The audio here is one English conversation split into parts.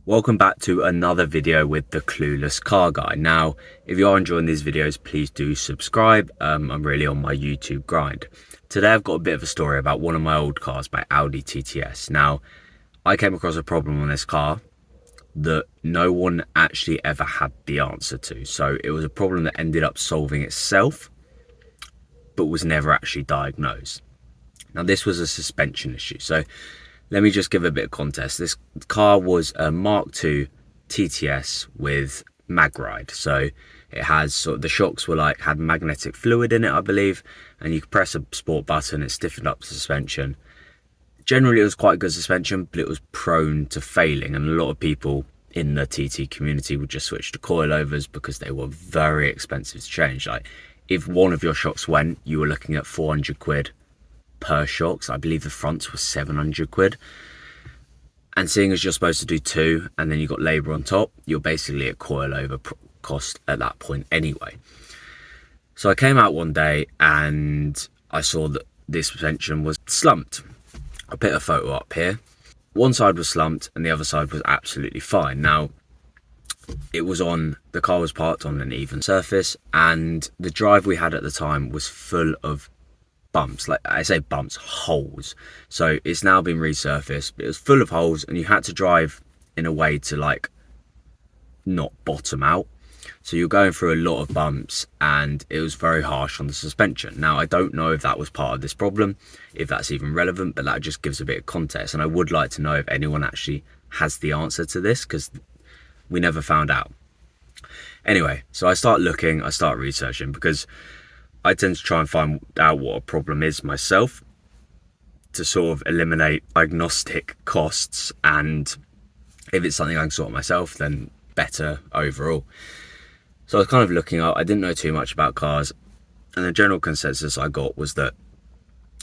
Welcome back to another video with the Clueless Car Guy. Now, if you are enjoying these videos, please do subscribe. I'm really on my YouTube grind. Today I've got a bit of a story about one of my old cars by Audi TTS. Now, I came across a problem on this car that no one actually ever had the answer to. So it was a problem that ended up solving itself, but was never actually diagnosed. Now, this was a suspension issue. So let me just give a bit of context. This car was a Mark II TTS with mag ride. So it has sort of, the shocks were like, had magnetic fluid in it, I believe. And you could press a sport button, it stiffened up the suspension. Generally, it was quite good suspension, but it was prone to failing. And a lot of people in the TT community would just switch to coilovers because they were very expensive to change. Like, if one of your shocks went, you were looking at 400 quid per shocks. I believe the fronts were 700 quid. And seeing as you're supposed to do two and then you got labour on top, you're basically at coilover cost at that point anyway. So I came out one day and I saw that this suspension was slumped. I put a photo up here. One side was slumped and the other side was absolutely fine. Now, the car was parked on an even surface and the drive we had at the time was full of bumps. Like I say bumps, holes. So it's now been resurfaced, but it was full of holes and you had to drive in a way to like not bottom out. So you're going through a lot of bumps and it was very harsh on the suspension. Now, I don't know if that was part of this problem, if that's even relevant, but that just gives a bit of context. And I would like to know if anyone actually has the answer to this because we never found out. Anyway, so I start researching because I tend to try and find out what a problem is myself to sort of eliminate diagnostic costs, and if it's something I can sort myself, then better overall. So I was kind of looking up, I didn't know too much about cars, and the general consensus I got was that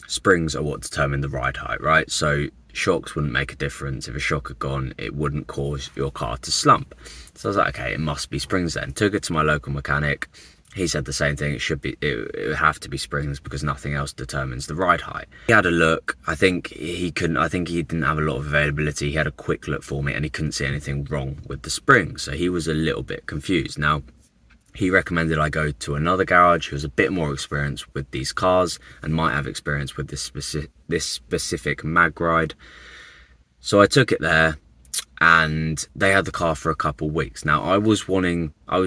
springs are what determine the ride height, right? So shocks wouldn't make a difference. If a shock had gone, it wouldn't cause your car to slump. So I was like, okay, it must be springs then. Took it to my local mechanic. He said the same thing. It would have to be springs because nothing else determines the ride height. He had a look. I think he didn't have a lot of availability. He had a quick look for me and he couldn't see anything wrong with the springs. So he was a little bit confused. Now, he recommended I go to another garage who was a bit more experienced with these cars and might have experience with this specific mag ride. So I took it there and they had the car for a couple of weeks. Now, I was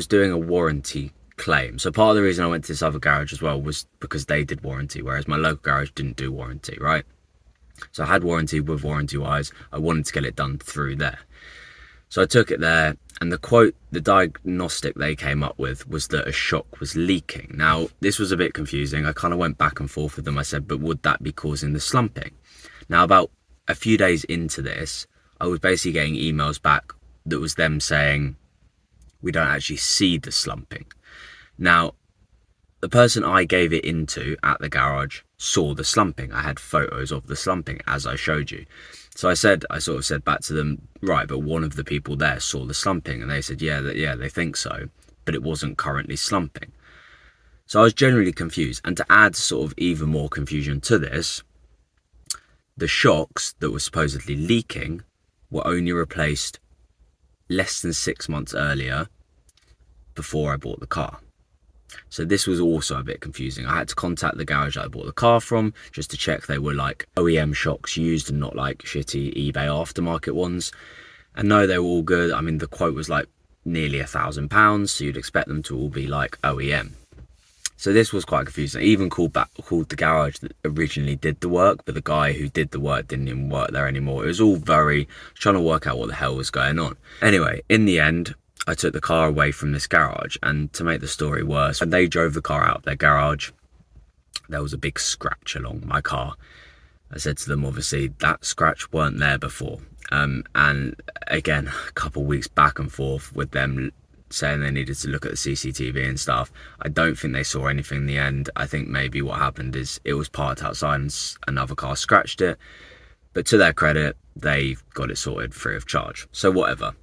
doing a warranty claim. So part of the reason I went to this other garage as well was because they did warranty, whereas my local garage didn't do warranty, right? So I had warranty with Warranty Wise. I wanted to get it done through there. So I took it there and the diagnostic they came up with was that a shock was leaking. Now, this was a bit confusing. I kind of went back and forth with them. I said, but would that be causing the slumping? Now, about a few days into this, I was basically getting emails back that was them saying, we don't actually see the slumping. Now, the person I gave it into at the garage saw the slumping. I had photos of the slumping as I showed you. So I sort of said back to them, right, but one of the people there saw the slumping. And they said, yeah, they think so, but it wasn't currently slumping. So I was generally confused. And to add sort of even more confusion to this, the shocks that were supposedly leaking were only replaced less than 6 months earlier before I bought the car. So this was also a bit confusing. I had to contact the garage that I bought the car from just to check they were like OEM shocks used and not like shitty eBay aftermarket ones. And no, they were all good. I mean, the quote was like nearly £1,000, so you'd expect them to all be like OEM. So this was quite confusing. I even called the garage that originally did the work, but the guy who did the work didn't even work there anymore. It was all trying to work out what the hell was going on. Anyway, in the end, I took the car away from this garage, and to make the story worse, when they drove the car out of their garage, there was a big scratch along my car. I said to them, obviously, that scratch weren't there before. And again, a couple of weeks back and forth with them saying they needed to look at the CCTV and stuff. I don't think they saw anything in the end. I think maybe what happened is it was parked outside and another car scratched it. But to their credit, they got it sorted free of charge. So whatever.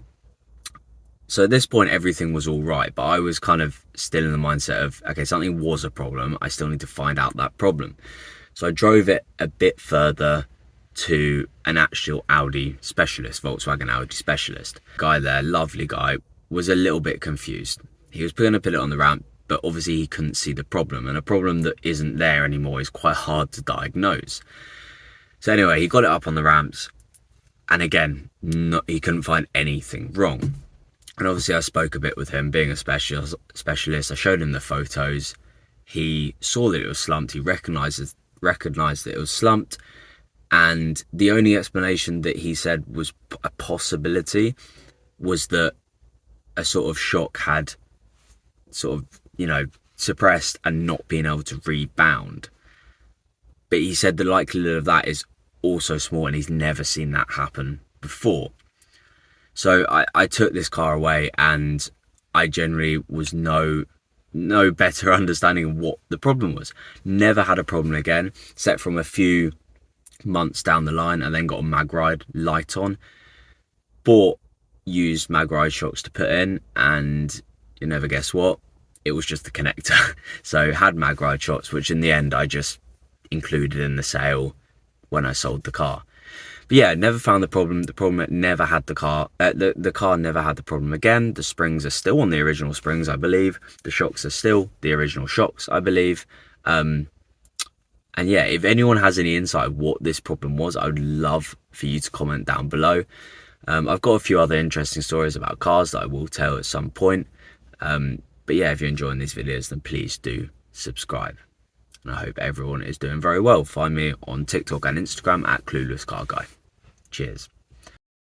So at this point, everything was all right, but I was kind of still in the mindset of, okay, something was a problem. I still need to find out that problem. So I drove it a bit further to an actual Audi specialist, Volkswagen Audi specialist. Guy there, lovely guy, was a little bit confused. He was going to put it on the ramp, but obviously he couldn't see the problem, and a problem that isn't there anymore is quite hard to diagnose. So anyway, he got it up on the ramps, and again, he couldn't find anything wrong. And obviously I spoke a bit with him, being a specialist. I showed him the photos. He saw that it was slumped. He recognised that it was slumped. And the only explanation that he said was a possibility was that a sort of shock had sort of, suppressed and not being able to rebound. But he said the likelihood of that is also small, and he's never seen that happen before. So I took this car away, and I generally was no better understanding of what the problem was. Never had a problem again, except from a few months down the line, and then got a mag ride light on. Bought used mag ride shocks to put in, and you never guess what? It was just the connector. So had mag ride shocks, which in the end I just included in the sale when I sold the car. But yeah, never found the problem. The problem never had the car. The car never had the problem again. The springs are still on the original springs, I believe. The shocks are still the original shocks, I believe. And yeah, if anyone has any insight of what this problem was, I would love for you to comment down below. I've got a few other interesting stories about cars that I will tell at some point. But yeah, if you're enjoying these videos, then please do subscribe. And I hope everyone is doing very well. Find me on TikTok and Instagram at Clueless Car Guy. Cheers.